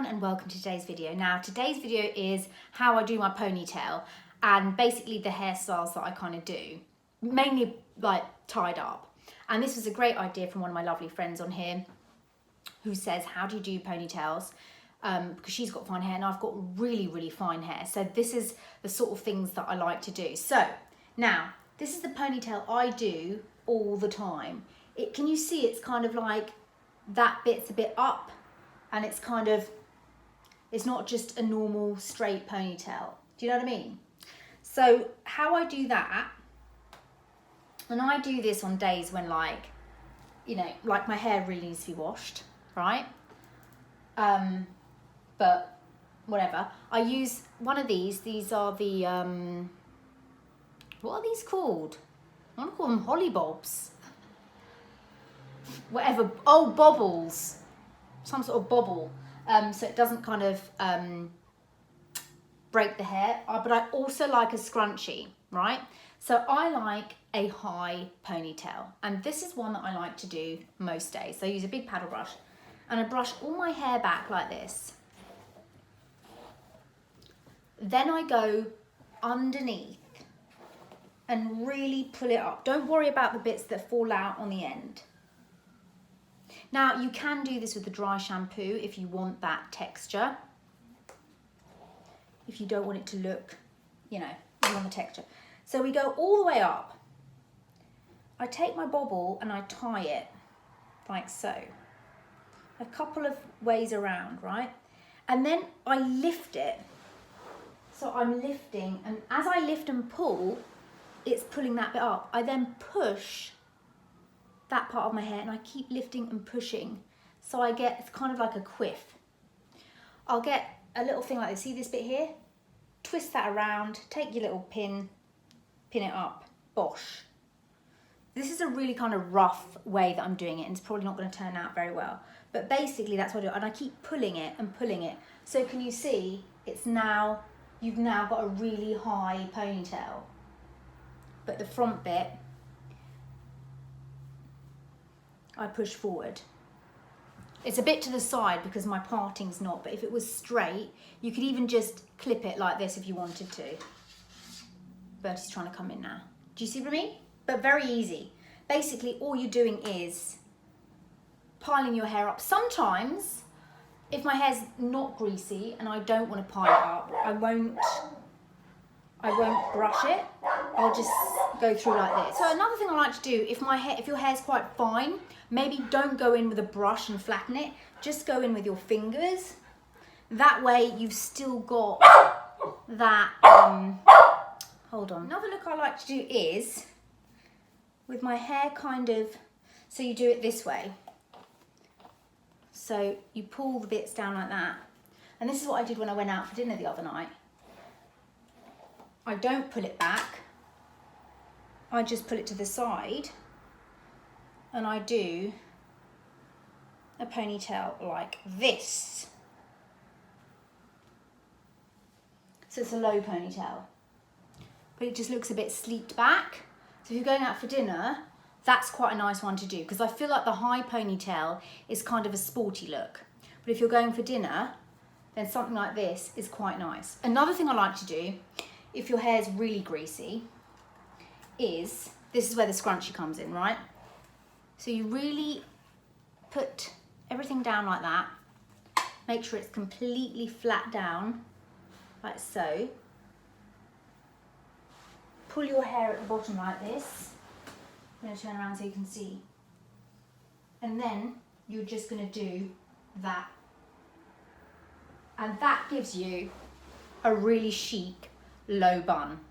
everyone and welcome to today's video. Now today's video is how I do my ponytail and basically the hairstyles that I kind of do, mainly like tied up. And this was a great idea from one of my lovely friends on here who says, how do you do ponytails? Because she's got fine hair and I've got really fine hair. So this is the sort of things that I like to do. So now this is the ponytail I do all the time. Can you see it's kind of like that bit's a bit up and it's kind of, it's not just a normal straight ponytail. Do you know what I mean? So how I do that, and I do this on days when like, you know, like my hair really needs to be washed, right? But whatever. I use one of these are the, what are these called? I want to call them holly bobs. Whatever, oh, bobbles. Some sort of bobble, so it doesn't kind of break the hair. But I also like a scrunchie, right? So I like a high ponytail, and this is one that I like to do most days. So I use a big paddle brush, and I brush all my hair back like this. Then I go underneath and really pull it up. Don't worry about the bits that fall out on the end. Now, you can do this with the dry shampoo if you want that texture. If you don't want it to look, you know, you want the texture. So we go all the way up. I take my bobble and I tie it like so. A couple of ways around, right? And then I lift it. So I'm lifting, and as I lift and pull, it's pulling that bit up. I then push that part of my hair and I keep lifting and pushing. So I get, it's kind of like a quiff. I'll get a little thing like this, see this bit here? Twist that around, take your little pin it up, bosh. This is a really kind of rough way that I'm doing it and it's probably not going to turn out very well. But basically that's what I do, and I keep pulling it and pulling it. So can you see, it's now, you've now got a really high ponytail. But the front bit, I push forward. It's a bit to the side because my parting's not, but if it was straight, you could even just clip it like this if you wanted to. Bertie's trying to come in now. Do you see what I mean? But very easy. Basically, all you're doing is piling your hair up. Sometimes, if my hair's not greasy and I don't want to pile it up, I won't brush it. I'll just go through like this. So another thing I like to do, if your hair's quite fine, maybe don't go in with a brush and flatten it. Just go in with your fingers. That way you've still got that, hold on. Another look I like to do is, with my hair kind of, so you do it this way. So you pull the bits down like that. And this is what I did when I went out for dinner the other night. I don't pull it back. I just pull it to the side and I do a ponytail like this. So it's a low ponytail, but it just looks a bit sleeked back. So if you're going out for dinner, that's quite a nice one to do because I feel like the high ponytail is kind of a sporty look. But if you're going for dinner, then something like this is quite nice. Another thing I like to do, if your hair's really greasy, is, this is where the scrunchie comes in, right? So you really put everything down like that. Make sure it's completely flat down, like so. Pull your hair at the bottom like this. I'm going to turn around so you can see. And then you're just going to do that. And that gives you a really chic low bun.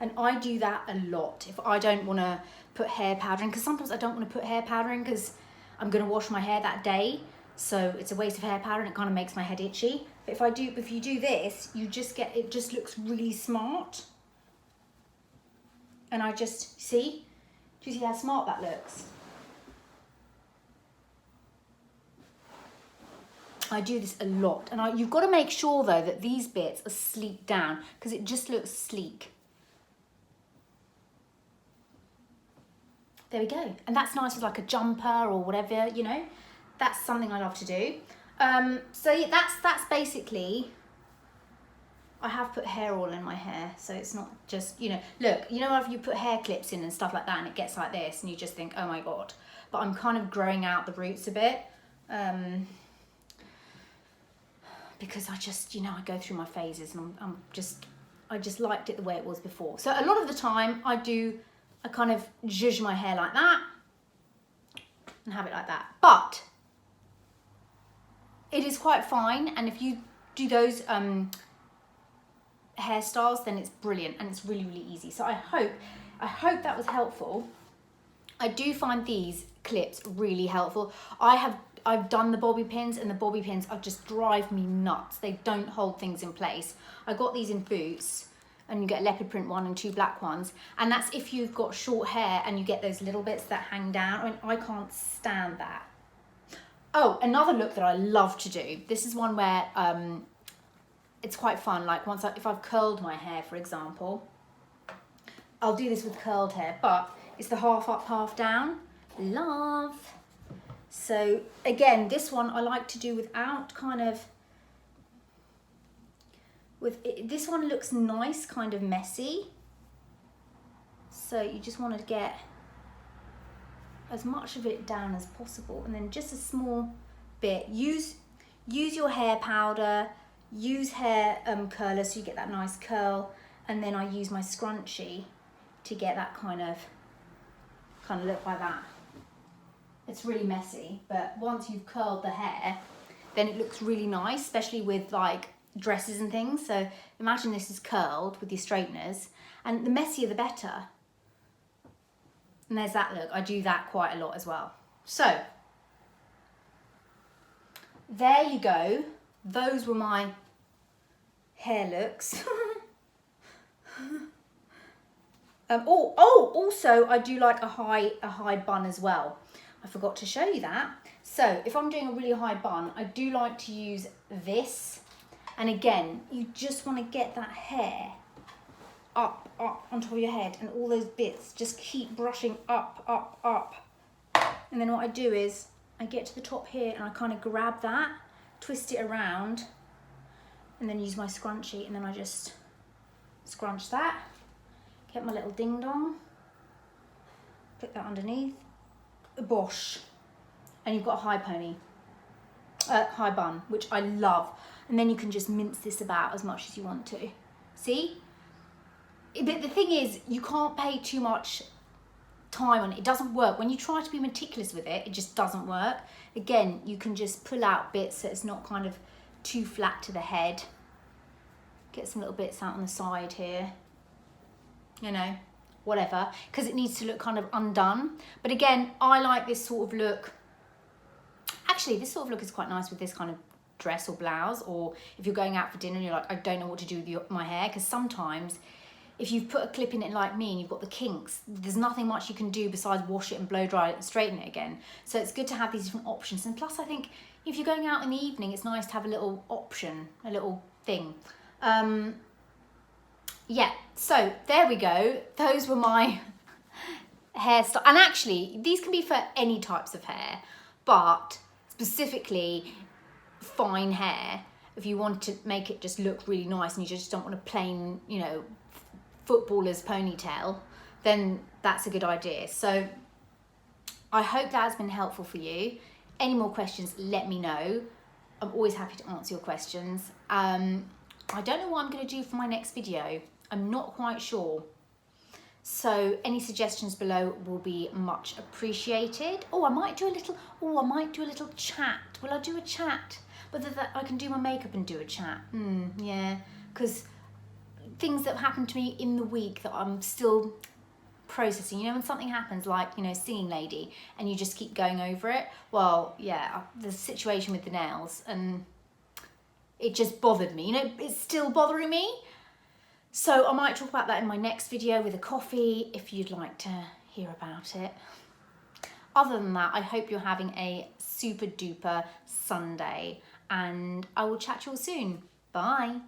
And I do that a lot if I don't want to put hair powder in, because sometimes I don't want to put hair powder in because I'm going to wash my hair that day, so it's a waste of hair powder and it kind of makes my head itchy. But if you do this, you just get, it just looks really smart. And I just, see? Do you see how smart that looks? I do this a lot, and you've got to make sure though that these bits are sleeked down because it just looks sleek. There we go. And that's nice with like a jumper or whatever, you know. That's something I love to do. So yeah, that's basically, I have put hair oil in my hair, so it's not just, you know, look, you know, if you put hair clips in and stuff like that and it gets like this and you just think, oh my God, but I'm kind of growing out the roots a bit, because I just, you know, I go through my phases and I just liked it the way it was before. So a lot of the time I kind of zhuzh my hair like that and have it like that, but it is quite fine, and if you do those hairstyles, then it's brilliant and it's really, really easy. So I hope that was helpful. I do find these clips really helpful. I've done the bobby pins, and the bobby pins are just drive me nuts. They don't hold things in place. I got these in Boots, and you get a leopard print one and 2 black ones, and that's if you've got short hair and you get those little bits that hang down. I mean, I can't stand that. Oh, another look that I love to do. This is one where it's quite fun. Like if I've curled my hair, for example, I'll do this with curled hair, but it's the half up, half down. Love. So again, this one I like to do without kind of, this one looks nice, kind of messy. So you just want to get as much of it down as possible, and then just a small bit. Use your hair powder, use hair curler so you get that nice curl, and then I use my scrunchie to get that kind of look like that. It's really messy, but once you've curled the hair, then it looks really nice, especially with like dresses and things. So imagine this is curled with your straighteners, and the messier the better. And there's that look. I do that quite a lot as well. So there you go. Those were my hair looks. Also I do like a high bun as well. I forgot to show you that. So if I'm doing a really high bun, I do like to use this. And again, you just want to get that hair up on top of your head, and all those bits just keep brushing up. And then what I do is I get to the top here and I kind of grab that, twist it around, and then use my scrunchie, and then I just scrunch that, get my little ding dong, put that underneath, bosh, and you've got a high bun, which I love. And then you can just mince this about as much as you want to. See? But the thing is, you can't pay too much time on it. It doesn't work. When you try to be meticulous with it, it just doesn't work. Again, you can just pull out bits so it's not kind of too flat to the head. Get some little bits out on the side here. You know, whatever. Because it needs to look kind of undone. But again, I like this sort of look. Actually, this sort of look is quite nice with this kind of dress or blouse. Or if you're going out for dinner and you're like, I don't know what to do with my hair. Because sometimes if you've put a clip in it like me and you've got the kinks, there's nothing much you can do besides wash it and blow dry it and straighten it again. So it's good to have these different options. And plus, I think if you're going out in the evening, it's nice to have a little option, a little thing. Yeah, so there we go. Those were my hairstyle. And actually, these can be for any types of hair, but specifically fine hair, if you want to make it just look really nice and you just don't want a plain, you know, footballer's ponytail, then that's a good idea. So I hope that has been helpful for you. Any more questions, let me know. I'm always happy to answer your questions. I don't know what I'm going to do for my next video. I'm not quite sure. So any suggestions below will be much appreciated. I might do a little chat. Will I do a chat? Whether that I can do my makeup and do a chat. Yeah, because things that happened to me in the week that I'm still processing. You know, when something happens, like, you know, singing lady, and you just keep going over it. Well, yeah, the situation with the nails, and it just bothered me. You know, it's still bothering me. So I might talk about that in my next video with a coffee, if you'd like to hear about it. Other than that, I hope you're having a super duper Sunday, and I will chat to you all soon. Bye.